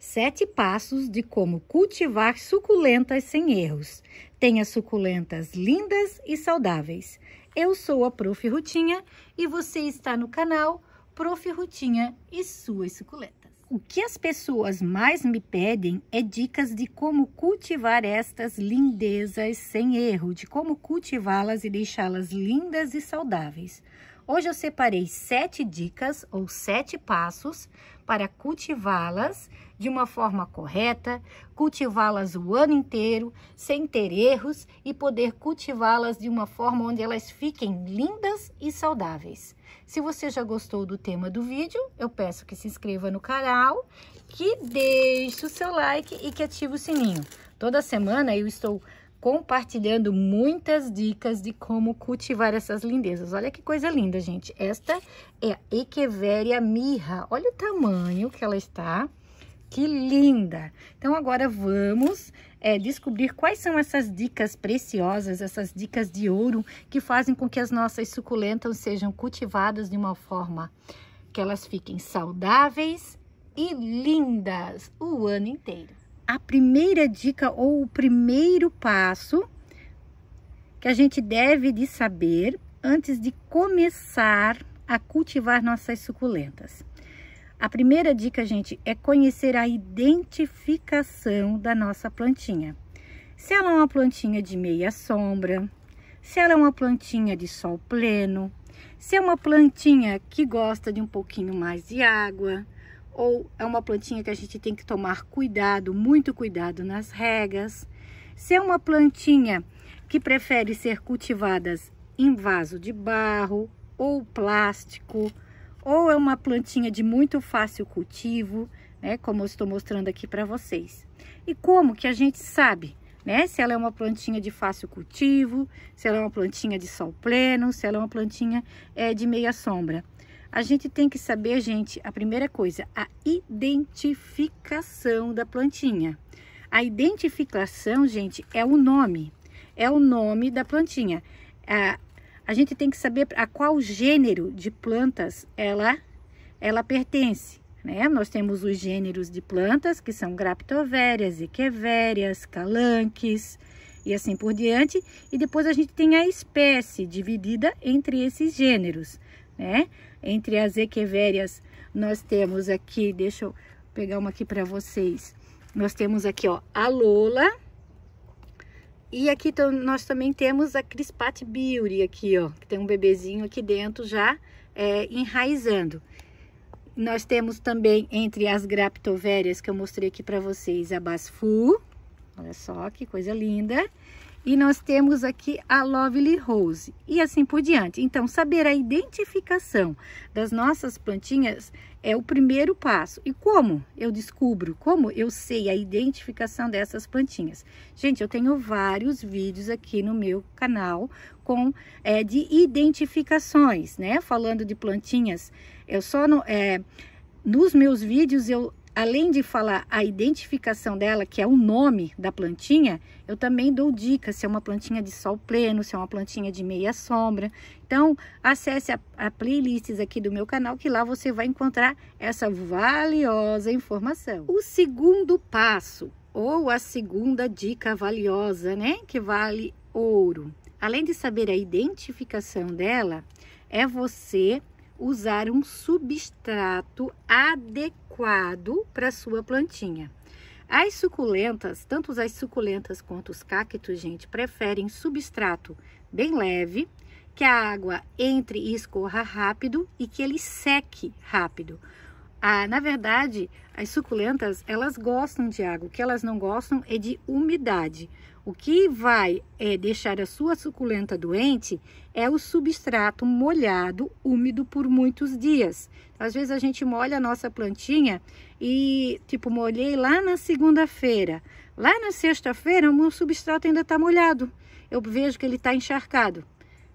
7 passos de como cultivar suculentas sem erros. Tenha suculentas lindas e saudáveis. Eu sou a Prof. Rutinha e você está no canal Prof. Rutinha e suas suculentas. O que as pessoas mais me pedem é dicas de como cultivar estas lindezas sem erro, de como cultivá-las e deixá-las lindas e saudáveis. Hoje eu separei 7 dicas ou 7 passos para cultivá-las de uma forma correta, cultivá-las o ano inteiro, sem ter erros e poder cultivá-las de uma forma onde elas fiquem lindas e saudáveis. Se você já gostou do tema do vídeo, eu peço que se inscreva no canal, que deixe o seu like e que ative o sininho. Toda semana eu estou compartilhando muitas dicas de como cultivar essas lindezas. Olha que coisa linda, gente. Esta é a Echeveria mirra. Olha o tamanho que ela está. Que linda! Então, agora vamos descobrir quais são essas dicas preciosas, essas dicas de ouro que fazem com que as nossas suculentas sejam cultivadas de uma forma que elas fiquem saudáveis e lindas o ano inteiro. A primeira dica ou o primeiro passo que a gente deve de saber antes de começar a cultivar nossas suculentas. A primeira dica, gente, é conhecer a identificação da nossa plantinha. Se ela é uma plantinha de meia sombra, se ela é uma plantinha de sol pleno, se é uma plantinha que gosta de um pouquinho mais de água, ou é uma plantinha que a gente tem que tomar cuidado, muito cuidado nas regas. Se é uma plantinha que prefere ser cultivadas em vaso de barro ou plástico, ou é uma plantinha de muito fácil cultivo, né, como eu estou mostrando aqui para vocês. E como que a gente sabe, né, se ela é uma plantinha de fácil cultivo, se ela é uma plantinha de sol pleno, se ela é uma plantinha de meia sombra? A gente tem que saber, gente, a primeira coisa, a identificação da plantinha. A identificação, gente, é o nome da plantinha. A gente tem que saber a qual gênero de plantas ela pertence, né? Nós temos os gêneros de plantas, que são Graptoverias, Echeverias, Calanques e assim por diante. E depois a gente tem a espécie dividida entre esses gêneros, né? Entre as Echeverias, nós temos aqui, deixa eu pegar uma aqui para vocês. Nós temos aqui, ó, a Lola. E aqui nós também temos a Crispate Beauty aqui, ó, que tem um bebezinho aqui dentro já enraizando. Nós temos também entre as Graptoverias que eu mostrei aqui para vocês a Basfu. Olha só que coisa linda. E nós temos aqui a Lovely Rose e assim por diante. Então, saber a identificação das nossas plantinhas é o primeiro passo. E como eu descubro, como eu sei a identificação dessas plantinhas? Gente, eu tenho vários vídeos aqui no meu canal com de identificações, né? Falando de plantinhas. Eu só nos meus vídeos além de falar a identificação dela, que é o nome da plantinha, eu também dou dicas se é uma plantinha de sol pleno, se é uma plantinha de meia sombra. Então, acesse a playlists aqui do meu canal, que lá você vai encontrar essa valiosa informação. O segundo passo, ou a segunda dica valiosa, né, que vale ouro. Além de saber a identificação dela, é você usar um substrato adequado para sua plantinha. As suculentas, tanto as suculentas quanto os cactos, gente, preferem substrato bem leve, que a água entre e escorra rápido e que ele seque rápido. Na verdade, as suculentas, elas gostam de água, o que elas não gostam é de umidade. O que vai deixar a sua suculenta doente é o substrato molhado, úmido por muitos dias. Às vezes a gente molha a nossa plantinha e, tipo, molhei lá na segunda-feira. Lá na sexta-feira, o meu substrato ainda está molhado. Eu vejo que ele está encharcado.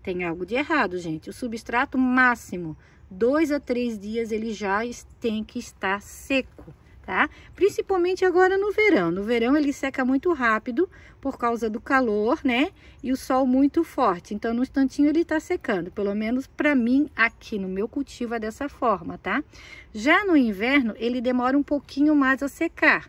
Tem algo de errado, gente. O substrato máximo, 2 a 3 dias, ele já tem que estar seco. tá? Principalmente agora no verão. No verão ele seca muito rápido por causa do calor, né? E o sol muito forte. Então, no instantinho ele tá secando. Pelo menos para mim, aqui no meu cultivo é dessa forma, tá? Já no inverno, ele demora um pouquinho mais a secar,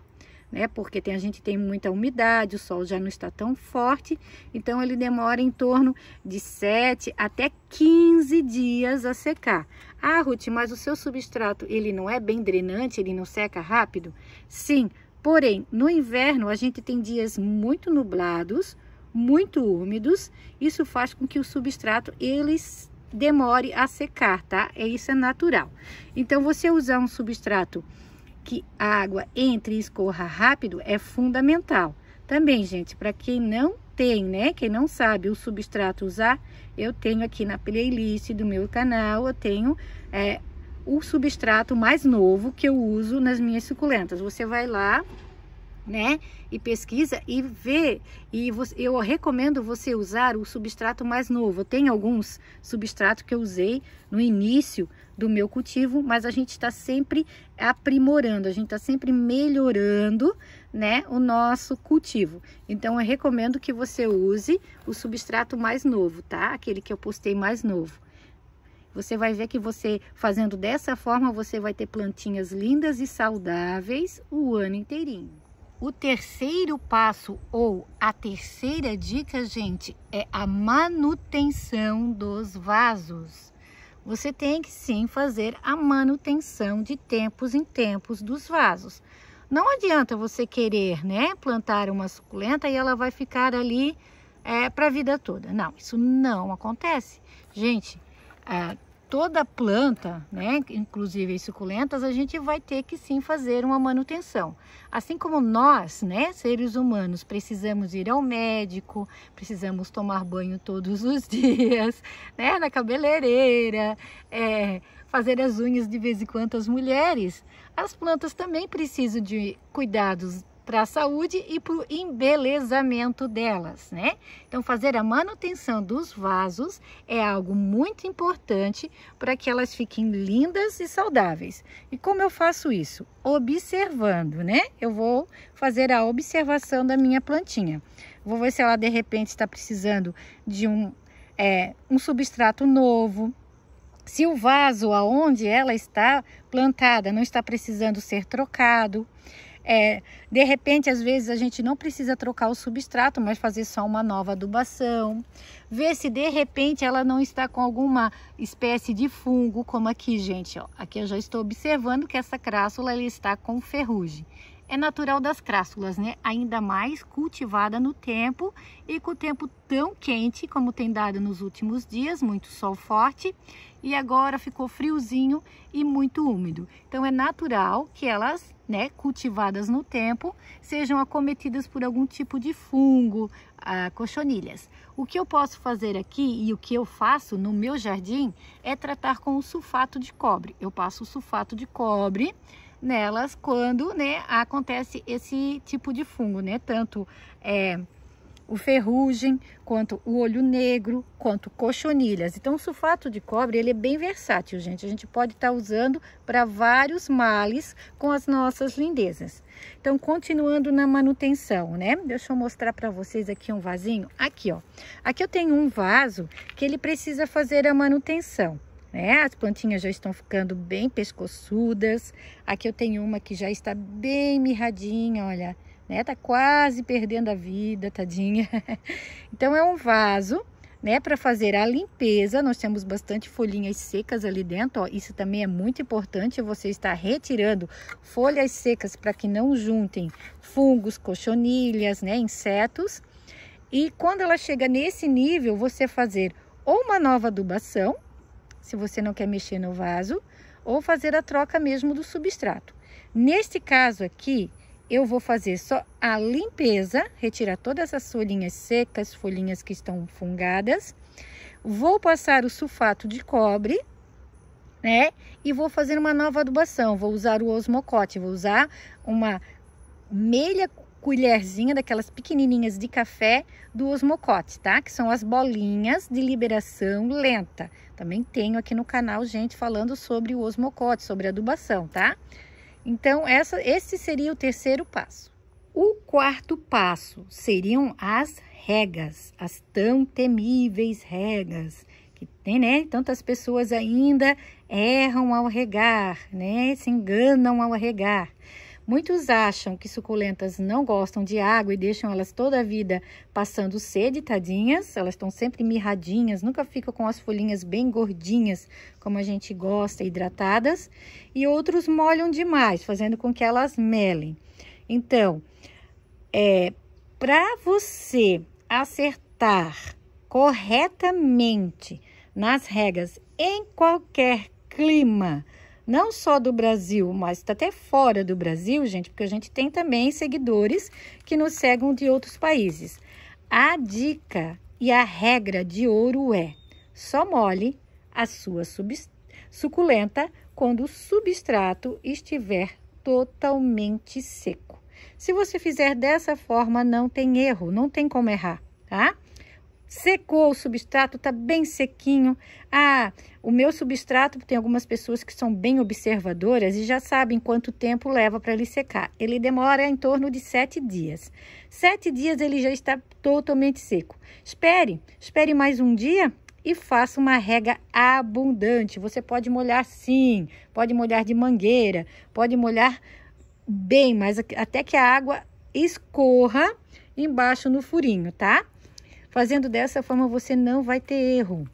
né? Porque a gente tem muita umidade, o sol já não está tão forte. Então, ele demora em torno de 7 até 15 dias a secar. Ah, Ruth, mas o seu substrato, ele não é bem drenante, ele não seca rápido? Sim, porém, no inverno a gente tem dias muito nublados, muito úmidos. Isso faz com que o substrato, eles demore a secar, tá? Isso é natural. Então, você usar um substrato que a água entre e escorra rápido é fundamental. Também, gente, para quem não tem, né? Quem não sabe o substrato usar, eu tenho aqui na playlist do meu canal, eu tenho o substrato mais novo que eu uso nas minhas suculentas. Você vai lá, né? E pesquisa e vê. E eu recomendo você usar o substrato mais novo. Tem alguns substratos que eu usei no início do meu cultivo, mas a gente está sempre aprimorando, a gente está sempre melhorando, né, o nosso cultivo. Então, eu recomendo que você use o substrato mais novo, tá? Aquele que eu postei mais novo. Você vai ver que você, fazendo dessa forma, você vai ter plantinhas lindas e saudáveis o ano inteirinho. O terceiro passo ou a terceira dica, gente, é a manutenção dos vasos. Você tem que sim fazer a manutenção de tempos em tempos dos vasos. Não adianta você querer, né, plantar uma suculenta e ela vai ficar ali para a vida toda. Não, isso não acontece. Gente, toda planta, né, inclusive as suculentas, a gente vai ter que sim fazer uma manutenção. Assim como nós, né, seres humanos, precisamos ir ao médico, precisamos tomar banho todos os dias, né, na cabeleireira, fazer as unhas de vez em quando as mulheres, as plantas também precisam de cuidados para a saúde e para o embelezamento delas, né? Então, fazer a manutenção dos vasos é algo muito importante para que elas fiquem lindas e saudáveis. E como eu faço isso? Observando, né? Eu vou fazer a observação da minha plantinha. Vou ver se ela, de repente, está precisando de um substrato novo. Se o vaso aonde ela está plantada não está precisando ser trocado. De repente, às vezes, a gente não precisa trocar o substrato, mas fazer só uma nova adubação. Ver se, de repente, ela não está com alguma espécie de fungo, como aqui, gente, ó. Aqui eu já estou observando que essa crássula ela está com ferrugem. É natural das crássulas, né? Ainda mais cultivada no tempo e com o tempo tão quente como tem dado nos últimos dias, muito sol forte. E agora ficou friozinho e muito úmido. Então, é natural que elas, né, cultivadas no tempo, sejam acometidas por algum tipo de fungo, cochonilhas. O que eu posso fazer aqui e o que eu faço no meu jardim é tratar com o sulfato de cobre. Eu passo o sulfato de cobre nelas quando, né, acontece esse tipo de fungo, né? Tanto o ferrugem, quanto o olho negro, quanto cochonilhas. Então, o sulfato de cobre, ele é bem versátil, gente. A gente pode estar usando para vários males com as nossas lindezas. Então, continuando na manutenção, né? Deixa eu mostrar para vocês aqui um vasinho. Aqui, ó. Aqui eu tenho um vaso que ele precisa fazer a manutenção, né? As plantinhas já estão ficando bem pescoçudas. Aqui eu tenho uma que já está bem mirradinha, olha, né? Tá quase perdendo a vida, tadinha. Então é um vaso, né, para fazer a limpeza. Nós temos bastante folhinhas secas ali dentro, ó. Isso também é muito importante, você estar retirando folhas secas para que não juntem fungos, cochonilhas, né, insetos. E quando ela chega nesse nível, você fazer ou uma nova adubação, se você não quer mexer no vaso, ou fazer a troca mesmo do substrato. Neste caso aqui, eu vou fazer só a limpeza, retirar todas as folhinhas secas, folhinhas que estão fungadas. Vou passar o sulfato de cobre, né? E vou fazer uma nova adubação. Vou usar o osmocote, vou usar uma meia colherzinha daquelas pequenininhas de café do osmocote, tá? Que são as bolinhas de liberação lenta. Também tenho aqui no canal gente falando sobre o osmocote, sobre adubação, tá? Então, esse seria o terceiro passo. O quarto passo seriam as regas, as tão temíveis regas, que tem, né? Tantas pessoas ainda erram ao regar, né? Se enganam ao regar. Muitos acham que suculentas não gostam de água e deixam elas toda a vida passando sede, tadinhas. Elas estão sempre mirradinhas, nunca ficam com as folhinhas bem gordinhas, como a gente gosta, hidratadas. E outros molham demais, fazendo com que elas melem. Então, para você acertar corretamente nas regas em qualquer clima, não só do Brasil, mas até fora do Brasil, gente, porque a gente tem também seguidores que nos seguem de outros países. A dica e a regra de ouro é: só molhe a sua suculenta quando o substrato estiver totalmente seco. Se você fizer dessa forma, não tem erro, não tem como errar, tá? Secou o substrato, tá bem sequinho. O meu substrato, tem algumas pessoas que são bem observadoras e já sabem quanto tempo leva para ele secar. Ele demora em torno de 7 dias. 7 dias ele já está totalmente seco. Espere mais um dia e faça uma rega abundante. Você pode molhar sim, pode molhar de mangueira, pode molhar bem, mas até que a água escorra embaixo no furinho, tá? Fazendo dessa forma, você não vai ter erro.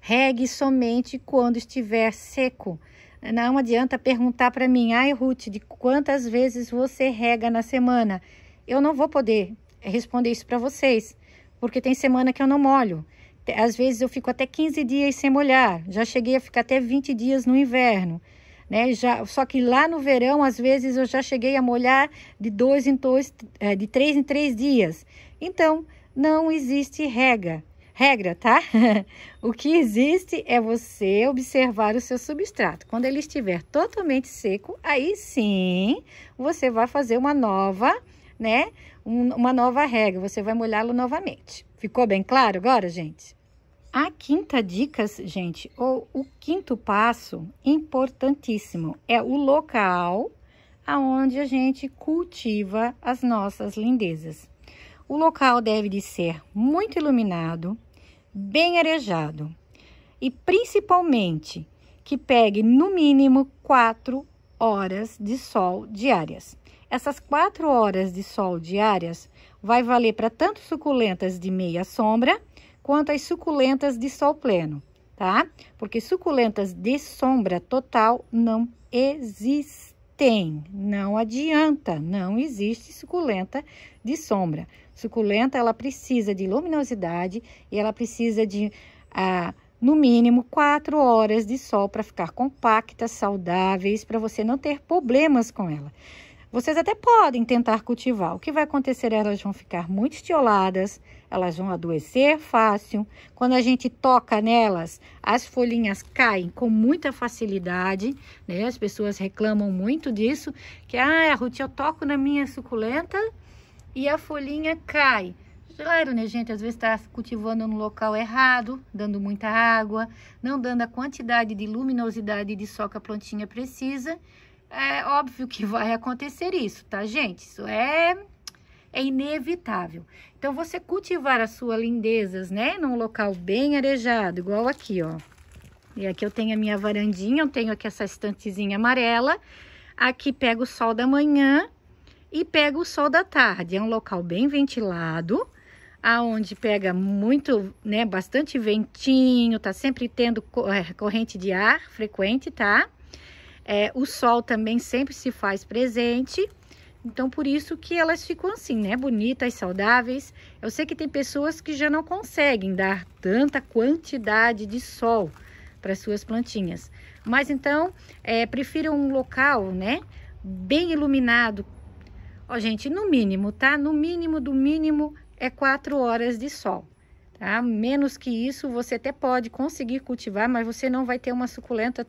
Regue somente quando estiver seco. Não adianta perguntar para mim: ai, Ruth, de quantas vezes você rega na semana? Eu não vou poder responder isso para vocês, porque tem semana que eu não molho. Às vezes eu fico até 15 dias sem molhar. Já cheguei a ficar até 20 dias no inverno, né? Só que lá no verão, às vezes eu já cheguei a molhar de 3 em 3 dias. Então, não existe regra, tá? O que existe é você observar o seu substrato. Quando ele estiver totalmente seco, aí sim você vai fazer uma nova, né? Uma nova regra, você vai molhá-lo novamente. Ficou bem claro agora, gente? A quinta dica, gente, ou o quinto passo, importantíssimo, é o local aonde a gente cultiva as nossas lindezas. O local deve de ser muito iluminado, bem arejado e principalmente que pegue no mínimo 4 horas de sol diárias. Essas 4 horas de sol diárias vai valer para tanto suculentas de meia sombra quanto as suculentas de sol pleno, tá? Porque suculentas de sombra total não existem, não adianta, não existe suculenta de sombra. Suculenta, ela precisa de luminosidade e ela precisa de, no mínimo, 4 horas de sol para ficar compactas, saudáveis, para você não ter problemas com ela. Vocês até podem tentar cultivar. O que vai acontecer? Elas vão ficar muito estioladas, elas vão adoecer fácil. Quando a gente toca nelas, as folhinhas caem com muita facilidade, né? As pessoas reclamam muito disso, que, Ruth, eu toco na minha suculenta e a folhinha cai. Claro, né, gente? Às vezes está cultivando no local errado, dando muita água, não dando a quantidade de luminosidade de sol que a plantinha precisa. É óbvio que vai acontecer isso, tá, gente? Isso é inevitável. Então, você cultivar as suas lindezas, né? Num local bem arejado, igual aqui, ó. E aqui eu tenho a minha varandinha, eu tenho aqui essa estantezinha amarela. Aqui pega o sol da manhã e pega o sol da tarde. É um local bem ventilado, aonde pega muito, né? Bastante ventinho, tá sempre tendo corrente de ar frequente, tá? O sol também sempre se faz presente, então por isso que elas ficam assim, né? Bonitas, saudáveis. Eu sei que tem pessoas que já não conseguem dar tanta quantidade de sol para suas plantinhas, mas então prefiram um local, né? Bem iluminado. Ó, gente, no mínimo, tá? No mínimo do mínimo é 4 horas de sol. Tá? Menos que isso, você até pode conseguir cultivar, mas você não vai ter uma suculenta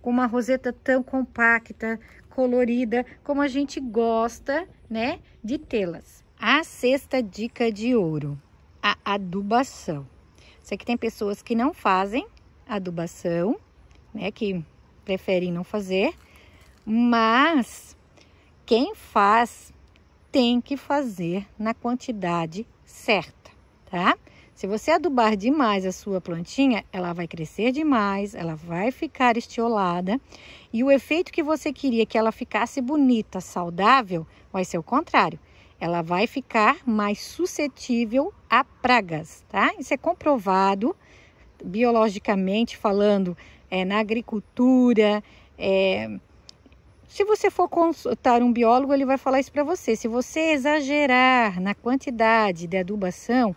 com uma roseta tão compacta, colorida, como a gente gosta, né, de tê-las. A sexta dica de ouro, a adubação. Sei que tem pessoas que não fazem adubação, né, que preferem não fazer, Mas quem faz tem que fazer na quantidade certa, tá? Se você adubar demais a sua plantinha, ela vai crescer demais, ela vai ficar estiolada e o efeito que você queria que ela ficasse bonita, saudável, vai ser o contrário. Ela vai ficar mais suscetível a pragas, tá? Isso é comprovado biologicamente falando, na agricultura. Se você for consultar um biólogo, ele vai falar isso para você. Se você exagerar na quantidade de adubação,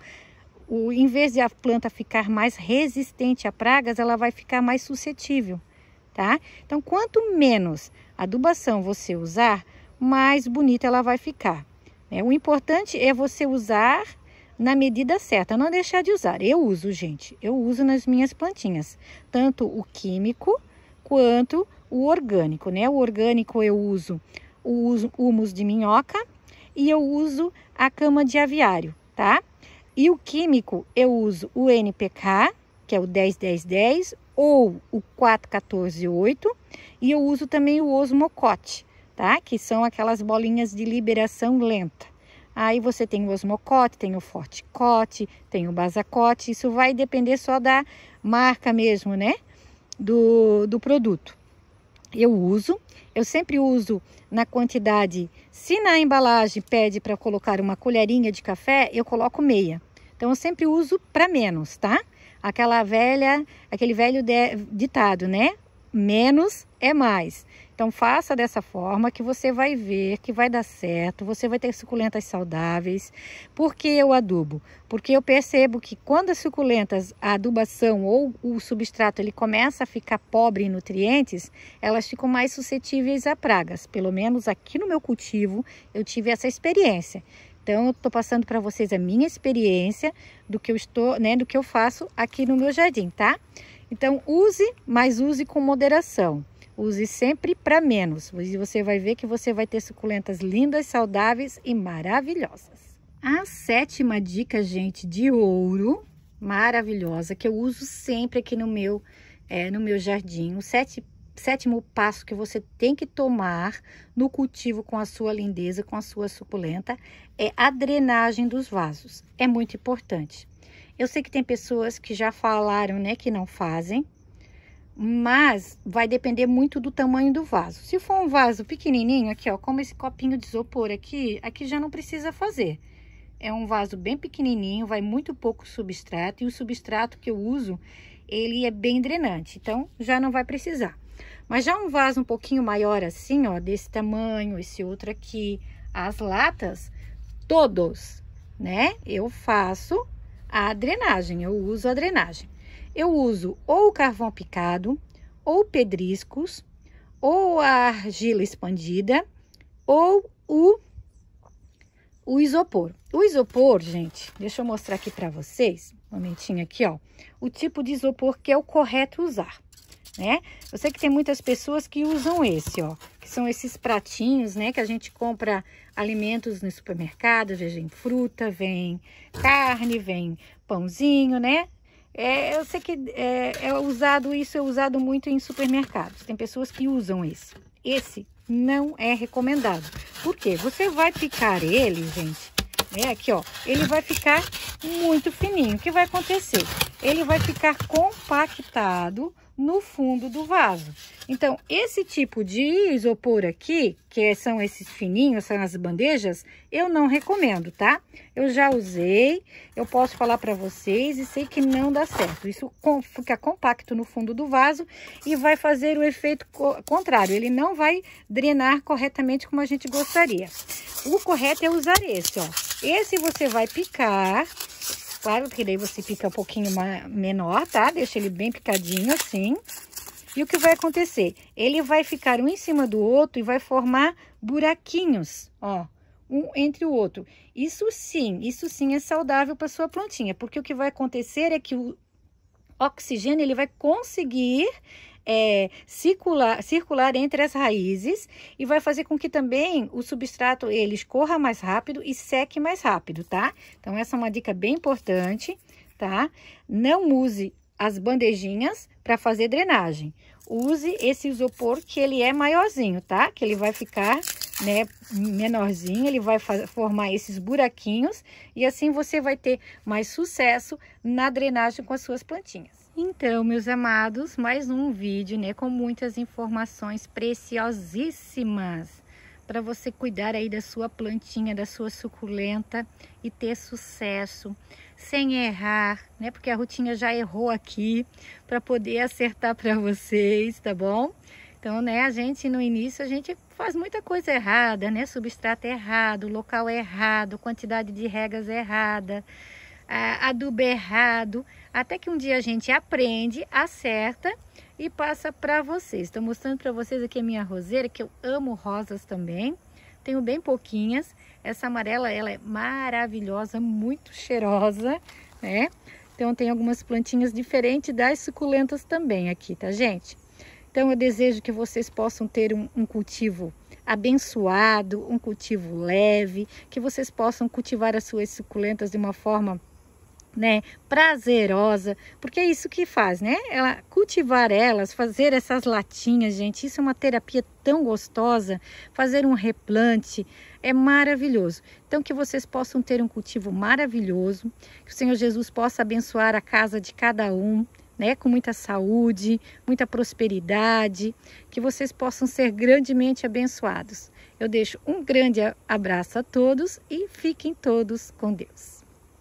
em vez de a planta ficar mais resistente a pragas, ela vai ficar mais suscetível, tá? Então, quanto menos adubação você usar, mais bonita ela vai ficar. O importante é você usar na medida certa, não deixar de usar. Eu uso, gente, eu uso nas minhas plantinhas, tanto o químico quanto o orgânico, né? O orgânico eu uso o humus de minhoca e eu uso a cama de aviário, tá? E o químico eu uso o NPK, que é o 10-10-10 ou o 4-14-8, e eu uso também o osmocote, tá? Que são aquelas bolinhas de liberação lenta. Aí você tem o osmocote, tem o forticote, tem o basacote, isso vai depender só da marca mesmo, né? Do produto. Eu sempre uso na quantidade, se na embalagem pede para colocar uma colherinha de café, eu coloco meia. Então, eu sempre uso para menos, tá? Aquele velho ditado, né? Menos é mais. Então, faça dessa forma que você vai ver que vai dar certo, você vai ter suculentas saudáveis. Por que eu adubo? Porque eu percebo que quando as suculentas, a adubação ou o substrato, ele começa a ficar pobre em nutrientes, elas ficam mais suscetíveis a pragas. Pelo menos aqui no meu cultivo, eu tive essa experiência. Então, eu estou passando para vocês a minha experiência do que eu faço aqui no meu jardim, tá? Então, use, mas use com moderação. Use sempre para menos. E você vai ver que você vai ter suculentas lindas, saudáveis e maravilhosas. A 7ª dica, gente, de ouro, maravilhosa, que eu uso sempre aqui no meu jardim. O 7º passo que você tem que tomar no cultivo com a sua lindeza, com a sua suculenta, é a drenagem dos vasos. É muito importante. Eu sei que tem pessoas que já falaram, né, que não fazem, mas vai depender muito do tamanho do vaso. Se for um vaso pequenininho, aqui ó, como esse copinho de isopor aqui já não precisa fazer. É um vaso bem pequenininho, vai muito pouco substrato, e o substrato que eu uso, ele é bem drenante, então já não vai precisar. Mas já um vaso um pouquinho maior assim, ó, desse tamanho, esse outro aqui, as latas, todos, né? Eu faço a drenagem, eu uso a drenagem. Eu uso ou o carvão picado, ou pedriscos, ou a argila expandida, ou o isopor. O isopor, gente, deixa eu mostrar aqui para vocês, um momentinho aqui, ó, o tipo de isopor que é o correto usar, né? Eu sei que tem muitas pessoas que usam esse, ó, que são esses pratinhos, né, que a gente compra alimentos no supermercado, vem fruta, vem carne, vem pãozinho, né? Eu sei que isso é usado muito em supermercados. Tem pessoas que usam esse. Esse não é recomendado. Por quê? Você vai picar ele, gente, aqui ó, ele vai ficar muito fininho. O que vai acontecer? Ele vai ficar compactado no fundo do vaso. Então, esse tipo de isopor aqui, que são esses fininhos, são as bandejas, eu não recomendo, tá? Eu já usei, eu posso falar para vocês e sei que não dá certo. Isso fica compacto no fundo do vaso e vai fazer o efeito contrário. Ele não vai drenar corretamente como a gente gostaria. O correto é usar esse, ó. Esse você vai picar. Claro que daí você pica um pouquinho menor, tá? Deixa ele bem picadinho assim. E o que vai acontecer? Ele vai ficar um em cima do outro e vai formar buraquinhos, ó, um entre o outro. Isso sim é saudável para sua plantinha, porque o que vai acontecer é que o oxigênio ele vai conseguir circular entre as raízes e vai fazer com que também o substrato ele escorra mais rápido e seque mais rápido, tá? Então, essa é uma dica bem importante, tá? Não use as bandejinhas, para fazer drenagem. Use esse isopor que ele é maiorzinho, tá? Que ele vai ficar, né, menorzinho, ele vai formar esses buraquinhos e assim você vai ter mais sucesso na drenagem com as suas plantinhas. Então, meus amados, mais um vídeo, né, com muitas informações preciosíssimas para você cuidar aí da sua plantinha, da sua suculenta e ter sucesso sem errar, né? Porque a Rutinha já errou aqui para poder acertar para vocês, tá bom? Então, né, a gente no início a gente faz muita coisa errada, né? Substrato errado, local errado, quantidade de regas errada, adubo errado, até que um dia a gente aprende, acerta e passa para vocês. Estou mostrando para vocês aqui a minha roseira, que eu amo rosas também. Tenho bem pouquinhas. Essa amarela, ela é maravilhosa, muito cheirosa, né? Então tem algumas plantinhas diferentes das suculentas também aqui, tá, gente? Então eu desejo que vocês possam ter um cultivo abençoado, um cultivo leve, que vocês possam cultivar as suas suculentas de uma forma, né, prazerosa, porque é isso que faz, né? Cultivar elas, fazer essas latinhas, gente, isso é uma terapia tão gostosa. Fazer um replante é maravilhoso. Então que vocês possam ter um cultivo maravilhoso, que o Senhor Jesus possa abençoar a casa de cada um, né, com muita saúde, muita prosperidade, que vocês possam ser grandemente abençoados. Eu deixo um grande abraço a todos e fiquem todos com Deus.